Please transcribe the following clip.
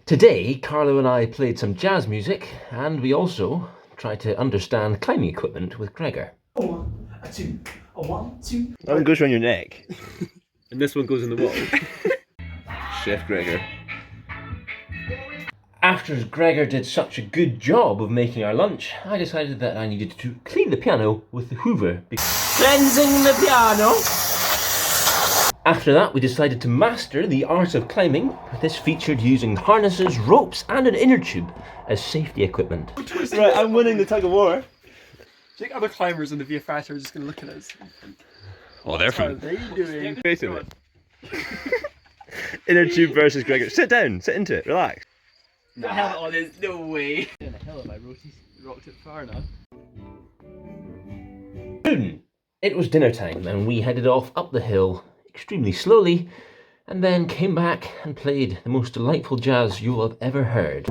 Today, Carlo and I played some jazz music, and we also tried to understand climbing equipment with Gregor. A one, a two, a one, two. That one goes around your neck. And this one goes in the wall. Chef Gregor. After Gregor did such a good job of making our lunch, I decided that I needed to clean the piano with the Hoover. Cleansing the piano. After that, we decided to master the art of climbing. This featured using harnesses, ropes, and an inner tube as safety equipment. Right, I'm winning the tug of war. Do you think other climbers in the VFX are just going to look at us? Oh, they're How are from they doing? basically. Inner tube versus Gregor. Sit down, sit into it, relax. The helmet on, there's no way. The helmet, I rocked it far enough. Soon, it was dinner time, and we headed off up the hill extremely slowly, and then came back and played the most delightful jazz you'll have ever heard.